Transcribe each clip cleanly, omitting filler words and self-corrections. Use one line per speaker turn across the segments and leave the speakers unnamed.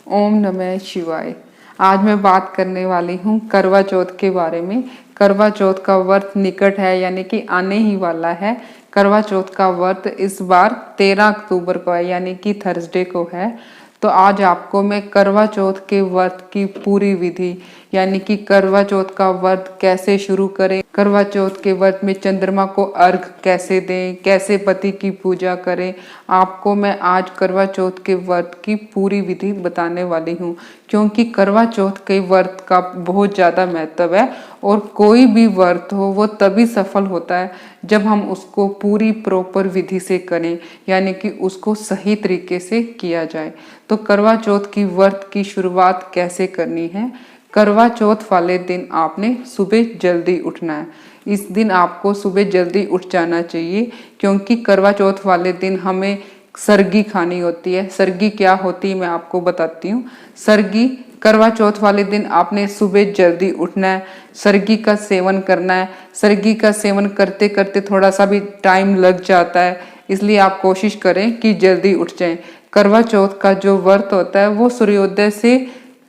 ओम नमः शिवाय। आज मैं बात करने वाली हूँ करवा चौथ के बारे में। करवा चौथ का व्रत निकट है, यानी कि आने ही वाला है। करवा चौथ का व्रत इस बार 13 अक्टूबर को है, यानी कि थर्सडे को है। तो आज आपको मैं करवा चौथ के व्रत की पूरी विधि, यानी कि करवा चौथ का व्रत कैसे शुरू करें, करवा चौथ के व्रत में चंद्रमा को अर्घ कैसे दें, कैसे पति की पूजा करें, आपको मैं आज करवा चौथ के व्रत की पूरी विधि बताने वाली हूँ। क्योंकि करवा चौथ के व्रत का बहुत ज़्यादा महत्व है और कोई भी व्रत हो वो तभी सफल होता है जब हम उसको पूरी प्रॉपर विधि से करें, यानी कि उसको सही तरीके से किया जाए। तो करवा चौथ की व्रत की शुरुआत कैसे करनी है। करवा चौथ वाले दिन आपने सुबह जल्दी उठना है। इस दिन आपको सुबह जल्दी उठ जाना चाहिए, क्योंकि करवा चौथ वाले दिन हमें सरगी खानी होती है। सरगी क्या होती है मैं आपको बताती हूँ। सरगी करवा चौथ वाले दिन आपने सुबह जल्दी उठना है, सरगी का सेवन करना है। सरगी का सेवन करते करते थोड़ा सा भी टाइम लग जाता है, इसलिए आप कोशिश करें कि जल्दी उठ जाएं। करवा चौथ का जो व्रत होता है वो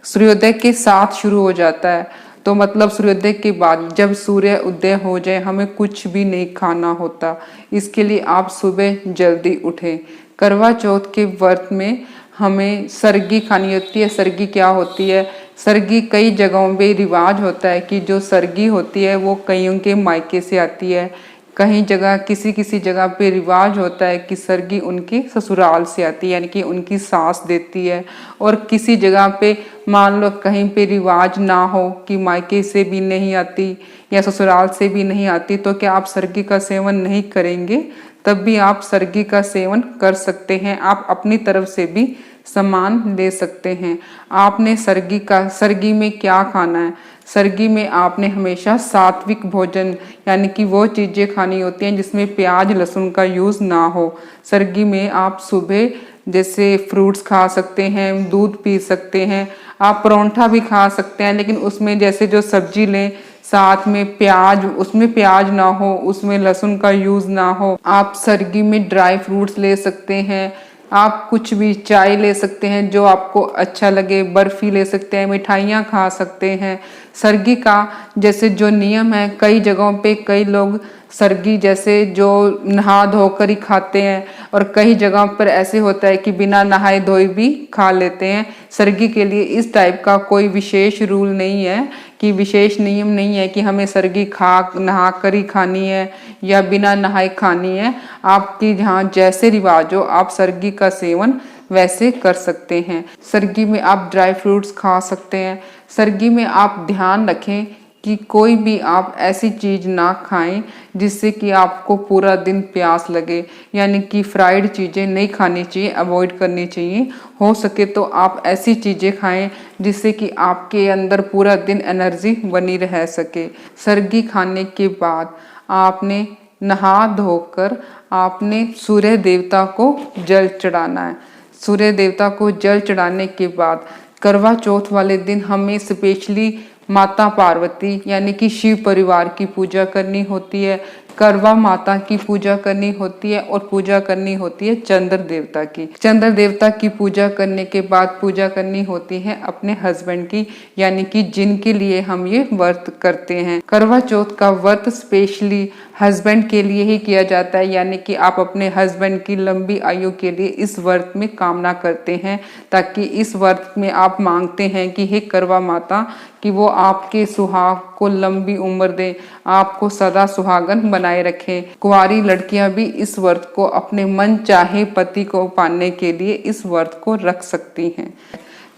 सूर्योदय के साथ शुरू हो जाता है। तो मतलब सूर्योदय के बाद जब सूर्य उदय हो जाए हमें कुछ भी नहीं खाना होता। इसके लिए आप सुबह जल्दी उठें। करवा चौथ के व्रत में हमें सरगी खानी होती है। सरगी क्या होती है। सरगी कई जगहों पे रिवाज होता है कि जो सरगी होती है वो कईयों के मायके से आती है। कहीं जगह किसी किसी जगह पे रिवाज होता है कि सरगी उनके ससुराल से आती है, यानी कि उनकी सास देती है। और किसी जगह पे मान लो कहीं पे रिवाज ना हो कि मायके से भी नहीं आती या ससुराल से भी नहीं आती, तो क्या आप सरगी का सेवन नहीं करेंगे? तब भी आप सरगी का सेवन कर सकते हैं। आप अपनी तरफ से भी सामान ले सकते हैं। आपने सरगी में क्या खाना है। सरगी में आपने हमेशा सात्विक भोजन, यानी कि वो चीज़ें खानी होती हैं जिसमें प्याज लहसुन का यूज़ ना हो। सरगी में आप सुबह जैसे फ्रूट्स खा सकते हैं, दूध पी सकते हैं, आप परोंठा भी खा सकते हैं, लेकिन उसमें जैसे जो सब्जी लें साथ में प्याज, उसमें प्याज ना हो, उसमें लहसुन का यूज़ ना हो। आप सरगी में ड्राई फ्रूट्स ले सकते हैं, आप कुछ भी चाय ले सकते हैं जो आपको अच्छा लगे, बर्फी ले सकते हैं, मिठाइयाँ खा सकते हैं। सरगी का जैसे जो नियम है, कई जगहों पे कई लोग सरगी जैसे जो नहा धोकर ही खाते हैं, और कई जगहों पर ऐसे होता है कि बिना नहाए धोए भी खा लेते हैं। सरगी के लिए इस टाइप का कोई विशेष रूल नहीं है कि विशेष नियम नहीं है कि हमें सरगी नहा कर ही खानी है या बिना नहाए खानी है। आपकी जहाँ जैसे रिवाज हो आप सरगी का सेवन वैसे कर सकते हैं। सरगी में आप ड्राई फ्रूट्स खा सकते हैं। सरगी में आप ध्यान रखें कि कोई भी आप ऐसी चीज़ ना खाएं जिससे कि आपको पूरा दिन प्यास लगे, यानी कि फ्राइड चीज़ें नहीं खानी चाहिए, अवॉइड करनी चाहिए। हो सके तो आप ऐसी चीज़ें खाएं जिससे कि आपके अंदर पूरा दिन एनर्जी बनी रह सके। सरगी खाने के बाद आपने नहा धोकर आपने सूर्य देवता को जल चढ़ाना है। सूर्य देवता को जल चढ़ाने के बाद करवा चौथ वाले दिन हमें स्पेशली माता पार्वती यानी कि शिव परिवार की पूजा करनी होती है। करवा माता की पूजा करनी होती है और पूजा करनी होती है चंद्र देवता की। चंद्र देवता की पूजा करने के बाद पूजा करनी होती है अपने हस्बैंड की, यानी कि जिनके लिए हम ये व्रत करते हैं। करवा चौथ का व्रत स्पेशली हस्बैंड के लिए ही किया जाता है, यानी कि आप अपने हस्बैंड की लंबी आयु के लिए इस व्रत में कामना करते हैं, ताकि इस व्रत में आप मांगते हैं कि हे करवा माता कि वो आपके सुहाग को लंबी उम्र दे, आपको सदा सुहागन बनाए रखें। कुंवारी लड़कियां भी इस व्रत को अपने मन चाहे पति को पाने के लिए इस व्रत को रख सकती हैं।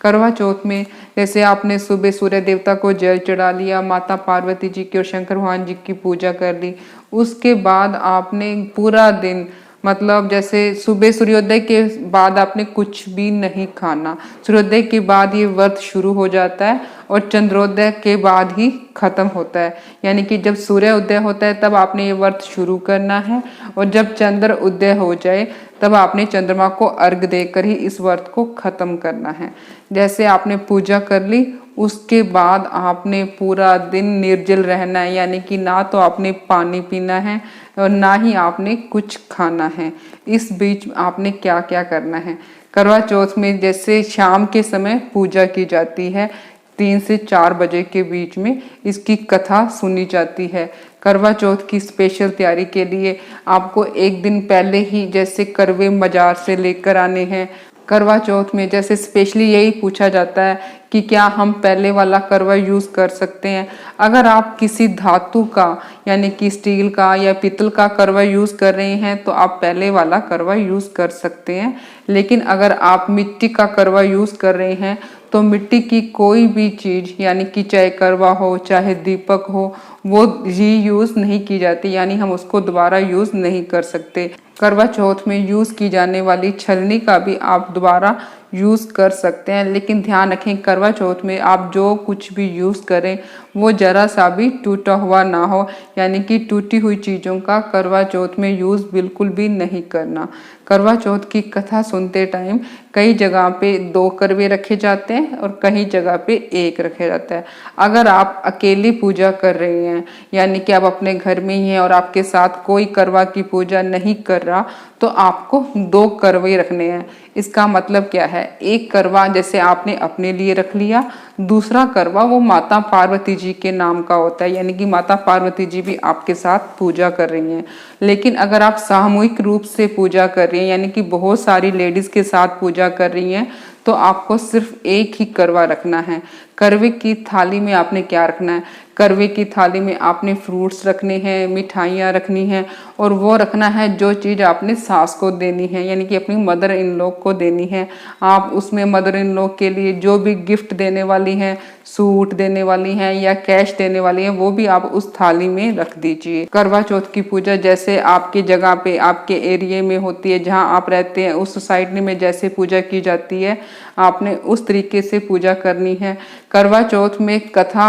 करवा चौथ में जैसे आपने सुबह सूर्य देवता को जल चढ़ा लिया, माता पार्वती जी की और शंकर भगवान जी की पूजा कर ली, उसके बाद आपने पूरा दिन मतलब जैसे सुबह सूर्योदय के बाद आपने कुछ भी नहीं खाना। सूर्योदय के बाद ये व्रत शुरू हो जाता है और चंद्रोदय के बाद ही खत्म होता है, यानी कि जब सूर्य उदय होता है तब आपने ये व्रत शुरू करना है, और जब चंद्र उदय हो जाए तब आपने चंद्रमा को अर्घ देकर ही इस व्रत को खत्म करना है। जैसे आपने पूजा कर ली उसके बाद आपने पूरा दिन निर्जल रहना है, यानी कि ना तो आपने पानी पीना है और ना ही आपने कुछ खाना है। इस बीच आपने क्या क्या करना है। करवा चौथ में जैसे शाम के समय पूजा की जाती है, 3 से 4 बजे के बीच में इसकी कथा सुनी जाती है। करवा चौथ की स्पेशल तैयारी के लिए आपको एक दिन पहले ही जैसे करवे बाजार से लेकर आने हैं। करवा चौथ में जैसे स्पेशली यही पूछा जाता है कि क्या हम पहले वाला करवा यूज़ कर सकते हैं। अगर आप किसी धातु का यानी कि स्टील का या पीतल का करवा यूज़ कर रहे हैं तो आप पहले वाला करवा यूज़ कर सकते हैं। लेकिन अगर आप मिट्टी का करवा यूज़ कर रहे हैं तो मिट्टी की कोई भी चीज़ यानी कि चाहे करवा हो चाहे दीपक हो वो रीयूज़ नहीं की जाती, यानी हम उसको दोबारा यूज़ नहीं कर सकते। करवा चौथ में यूज़ की जाने वाली छलनी का भी आप दोबारा यूज़ कर सकते हैं, लेकिन ध्यान रखें करवा चौथ में आप जो कुछ भी यूज़ करें वो ज़रा सा भी टूटा हुआ ना हो, यानी कि टूटी हुई चीज़ों का करवा चौथ में यूज़ बिल्कुल भी नहीं करना। करवा चौथ की कथा सुनते टाइम कई जगह पे 2 करवे रखे जाते हैं और कई जगह पे 1 रखे जाता है। अगर आप अकेली पूजा कर रहे हैं यानी कि आप अपने घर में ही हैं और आपके साथ कोई करवा की पूजा नहीं कर रहा तो आपको 2 करवे रखने हैं। इसका मतलब क्या है, एक करवा जैसे आपने अपने लिए रख लिया, दूसरा करवा वो माता पार्वती जी के नाम का होता है, यानी कि माता पार्वती जी भी आपके साथ पूजा कर रही हैं। लेकिन अगर आप सामूहिक रूप से पूजा कर रही हैं यानी कि बहुत सारी लेडीज के साथ पूजा कर रही हैं तो आपको सिर्फ एक ही करवा रखना है। करवे की थाली में आपने क्या रखना है, करवे की थाली में आपने फ्रूट्स रखने हैं, मिठाइयाँ रखनी हैं और वो रखना है जो चीज़ आपने सास को देनी है यानी कि अपनी मदर इन लॉ को देनी है। आप उसमें मदर इन लॉ के लिए जो भी गिफ्ट देने वाली हैं, सूट देने वाली हैं या कैश देने वाली हैं, वो भी आप उस थाली में रख दीजिए। करवा चौथ की पूजा जैसे आपकी जगह पे आपके एरिया में होती है, जहाँ आप रहते हैं उस सोसाइटी में जैसे पूजा की जाती है आपने उस तरीके से पूजा करनी है। करवा चौथ में कथा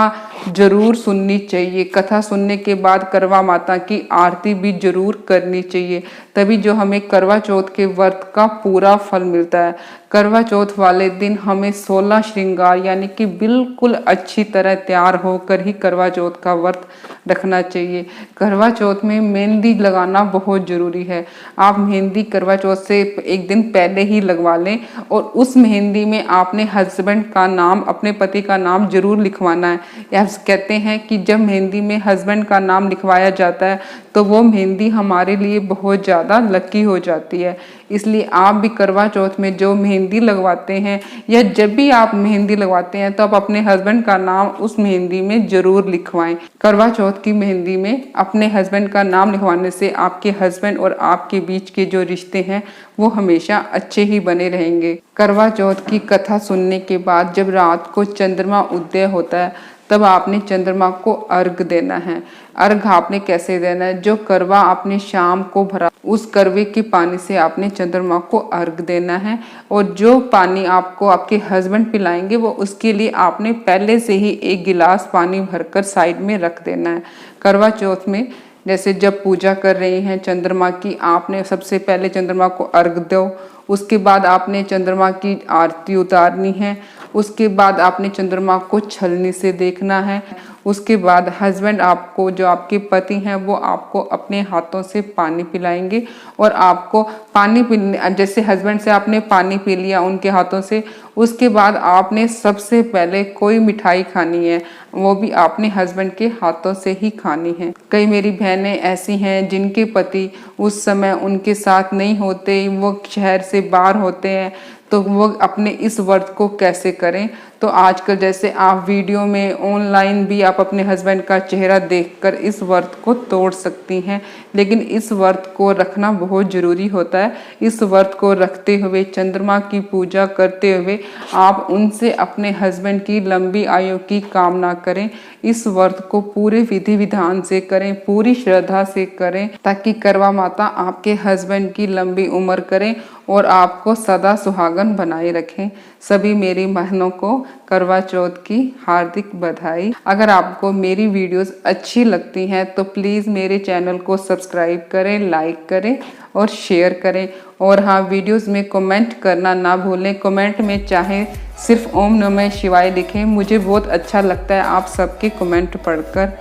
जरूर सुननी चाहिए। कथा सुनने के बाद करवा माता की आरती भी जरूर करनी चाहिए, तभी जो हमें करवा चौथ के व्रत का पूरा फल मिलता है। करवा चौथ वाले दिन हमें 16 श्रृंगार यानी कि बिल्कुल अच्छी तरह तैयार होकर ही करवा चौथ का व्रत रखना चाहिए। करवा चौथ में मेहंदी लगाना बहुत ज़रूरी है। आप मेहंदी करवा चौथ से एक दिन पहले ही लगवा लें और उस मेहंदी में आपने हस्बैंड का नाम, अपने पति का नाम जरूर लिखवाना है। या कहते हैं कि जब मेहंदी में हस्बैंड का नाम लिखवाया जाता है तो वो मेहंदी हमारे लिए बहुत ज़्यादा लकी हो जाती है। इसलिए आप भी करवा चौथ में जो मेहंदी लगवाते हैं या जब भी आप मेहंदी लगवाते हैं तो आप अपने हस्बैंड का नाम उस मेहंदी में जरूर लिखवाएं। करवा चौथ की मेहंदी में अपने हस्बैंड का नाम लिखवाने से आपके हस्बैंड और आपके बीच के जो रिश्ते हैं वो हमेशा अच्छे ही बने रहेंगे। करवा चौथ की कथा सुनने के बाद जब रात को चंद्रमा उदय होता है तब आपने चंद्रमा को अर्घ देना है। अर्घ आपने कैसे देना है, जो करवा आपने शाम को भरा उस करवे के पानी से आपने चंद्रमा को अर्घ देना है और जो पानी आपको आपके हस्बैंड पिलाएंगे वो उसके लिए आपने पहले से ही 1 गिलास पानी भरकर साइड में रख देना है। करवा चौथ में जैसे जब पूजा कर रहे हैं चंद्रमा की, आपने सबसे पहले चंद्रमा को अर्घ दो, उसके बाद आपने चंद्रमा की आरती उतारनी है, उसके बाद आपने चंद्रमा को छलनी से देखना है, उसके बाद हस्बैंड आपको, जो आपके पति हैं, वो आपको अपने हाथों से पानी पिलाएंगे और आपको पानी पीने, जैसे हस्बैंड से आपने पानी पी लिया उनके हाथों से, उसके बाद आपने सबसे पहले कोई मिठाई खानी है, वो भी आपने हस्बैंड के हाथों से ही खानी है। कई मेरी बहनें ऐसी हैं जिनके पति उस समय उनके साथ नहीं होते, वो शहर से बाहर होते हैं, तो वो अपने इस व्रत को कैसे करें। तो आजकल जैसे आप वीडियो में ऑनलाइन भी आप अपने हस्बैंड का चेहरा देखकर इस व्रत को तोड़ सकती हैं, लेकिन इस व्रत को रखना बहुत ज़रूरी होता है। इस व्रत को रखते हुए, चंद्रमा की पूजा करते हुए आप उनसे अपने हस्बैंड की लंबी आयु की कामना करें। इस व्रत को पूरे विधि विधान से करें, पूरी श्रद्धा से करें, ताकि करवा माता आपके हस्बैंड की लंबी उम्र करें और आपको सदा सुहागन बनाए रखें। सभी मेरी बहनों को करवा चौथ की हार्दिक बधाई। अगर आपको मेरी वीडियोस अच्छी लगती हैं तो प्लीज़ मेरे चैनल को सब्सक्राइब करें, लाइक करें और शेयर करें। और हाँ, वीडियोस में कमेंट करना ना भूलें। कमेंट में चाहे सिर्फ ओम नमः शिवाय लिखें, मुझे बहुत अच्छा लगता है आप सबके कमेंट पढ़कर।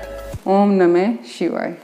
ओम नमः शिवाय।